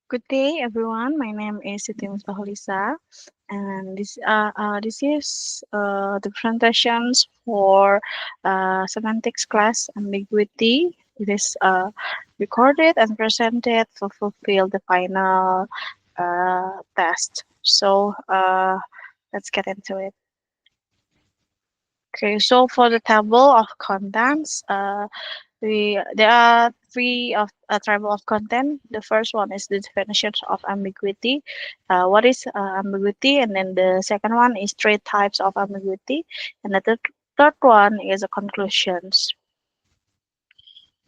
Good day, everyone. My name is Siti Mustaholisa, and this is the presentations for semantics class ambiguity. It is recorded and presented to fulfill the final test. Let's get into it. Okay, so for the table of contents, there are three of a table of content. The first one is the definitions of ambiguity. What is ambiguity? And then the second one is three types of ambiguity, and the third one is a conclusions.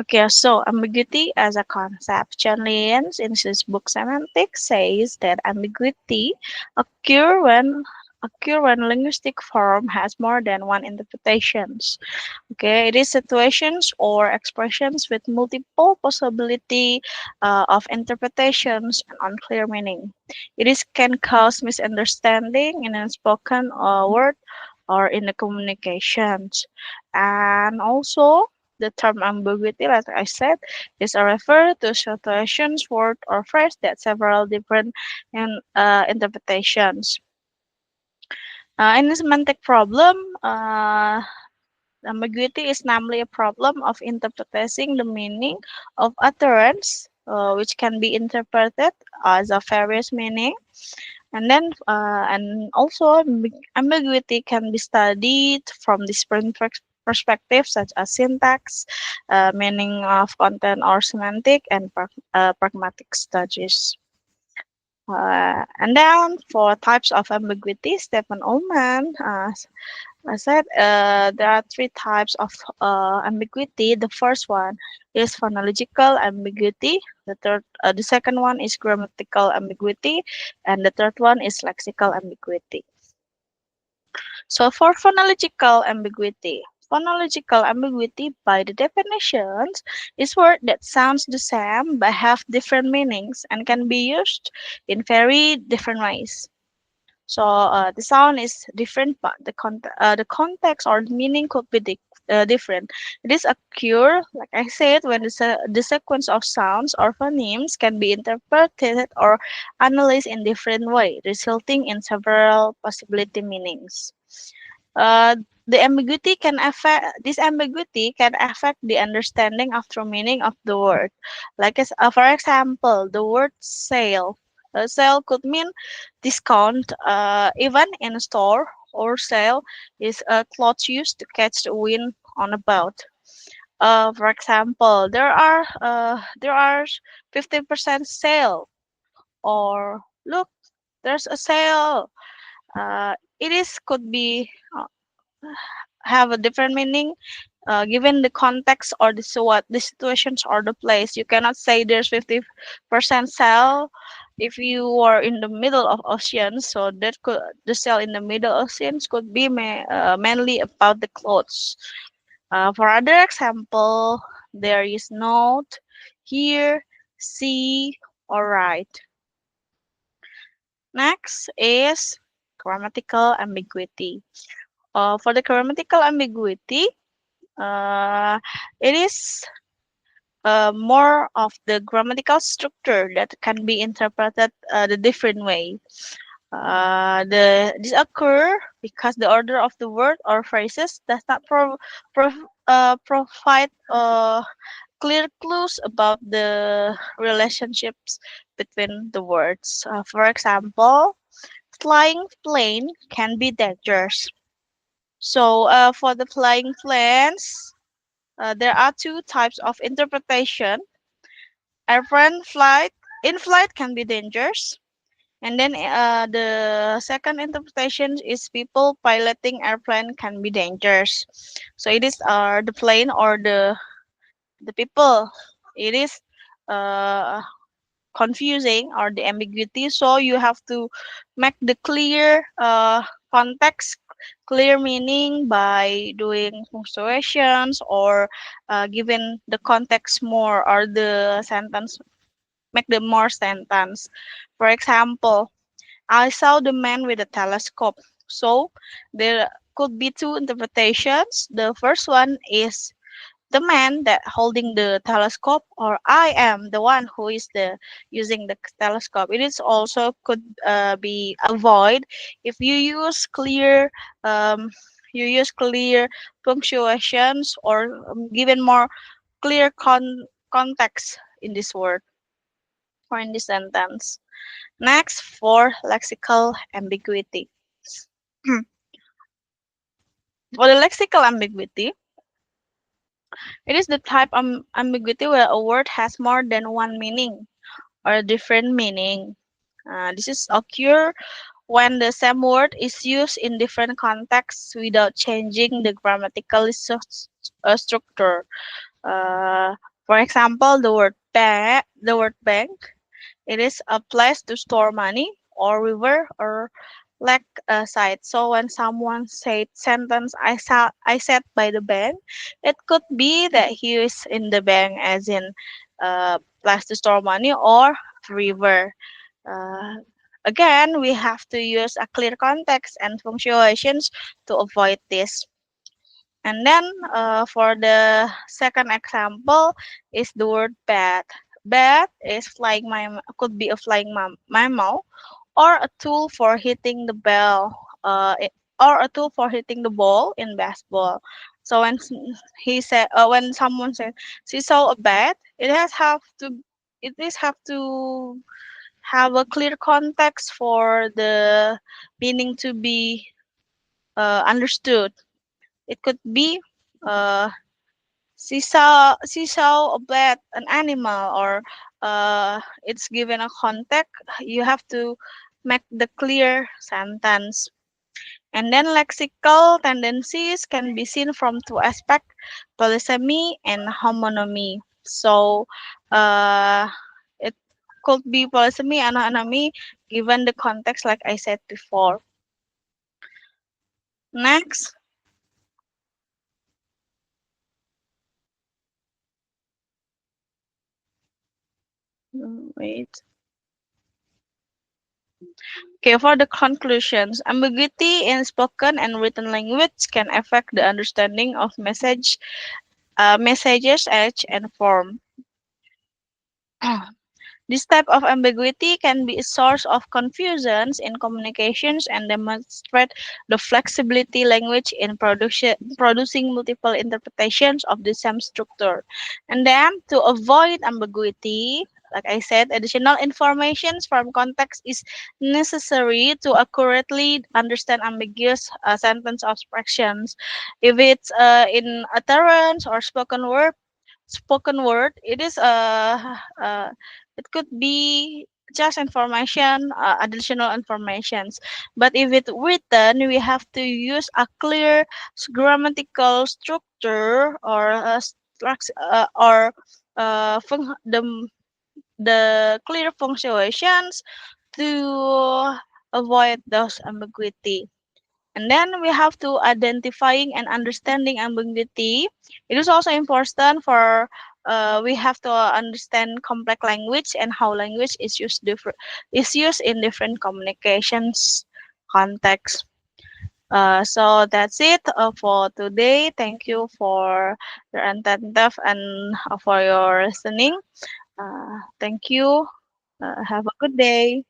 Okay, so ambiguity as a concept. Chen Lien's in his book Semantics says that ambiguity occur when occur when linguistic form has more than one interpretations. Okay, it is situations or expressions with multiple possibility of interpretations and unclear meaning. It is can cause misunderstanding in a spoken word or in the communications, and also the term ambiguity, like I said, is a refer to situations, word, or phrase that several different interpretations. In the semantic problem, ambiguity is namely a problem of interpreting the meaning of utterance, which can be interpreted as a various meaning. And also ambiguity can be studied from different perspectives such as syntax, meaning of content or semantic, and pragmatic studies. And then for types of ambiguity, Stephen Ullman I said there are three types of ambiguity. The first one is phonological ambiguity. The second one is grammatical ambiguity, and the third one is lexical ambiguity. So for phonological ambiguity, by the definitions, is word that sounds the same but have different meanings and can be used in very different ways. So the sound is different, but the context or the meaning could be different. It is occur, like I said, when the sequence of sounds or phonemes can be interpreted or analyzed in different way, resulting in several possibility meanings. Uh, the ambiguity can affect this ambiguity can affect the understanding of true meaning of the word. For example, the word sale. A sale could mean discount, even in a store, or sale is a cloth used to catch the wind on a boat. For example, there are 50% sale, or look, there's a sale. It is could be have a different meaning given the context or the situations or the place. You cannot say there's 50% sale if you are in the middle of ocean. So that could the sale in the middle oceans could be mainly about the clothes. For other example, there is note, hear, see, or write. Next is grammatical ambiguity. For the grammatical ambiguity, uh, it is more of the grammatical structure that can be interpreted the different way. This occur because the order of the word or phrases does not provide clear clues about the relationships between the words. For example, flying plane can be dangerous. So for the flying planes, there are two types of interpretation. Airplane flight in flight can be dangerous, and then the second interpretation is people piloting airplane can be dangerous. So it is the plane or the people. It is uh, confusing or the ambiguity. So you have to make the clear context, clear meaning by doing punctuations or giving the context more or the sentence, make the more sentence. For example, I saw the man with a telescope. So there could be two interpretations. The first one is the man that holding the telescope, or I am the one who is the using the telescope. It is also could be avoid if you use clear um, punctuations, or given more clear context in this word or in this sentence. Next, for lexical ambiguity. For the lexical ambiguity, it is the type of ambiguity where a word has more than one meaning or a different meaning. This is occur when the same word is used in different contexts without changing the grammatical structure. Uh, for example, the word bank, it is a place to store money, or river, or lake site. So when someone said sentence, I sat by the bank, it could be that he is in the bank, as in place to store money, or river. Uh, Again, we have to use a clear context and punctuations to avoid this. And then for the second example is the word bat. Bat is flying could be a flying mammal, or a tool for hitting the or a tool for hitting the ball in basketball. So when someone said she saw a bat, it is have to have a clear context for the meaning to be understood. It could be uh, she saw a bat, an animal, or it's given a context. You have to make the clear sentence. And then lexical tendencies can be seen from two aspects: polysemy and homonymy. So uh, it could be polysemy and homonymy given the context, like I said before. Next, wait. Okay, for the conclusions, ambiguity in spoken and written language can affect the understanding of messages, age, and form. This type of ambiguity can be a source of confusions in communications and demonstrate the flexibility language in producing multiple interpretations of the same structure. And then to avoid ambiguity, like I said, additional information from context is necessary to accurately understand ambiguous sentence expressions. If it's in utterance or spoken word, it is it could be just information, additional informations. But if it's written, we have to use a clear grammatical structure, or the clear punctuations to avoid those ambiguity. And then we have to identifying and understanding ambiguity. It is also important for we have to understand complex language and how language is used in different communications contexts. So that's it for today. Thank you for your attentive and for your listening. Thank you. Have a good day.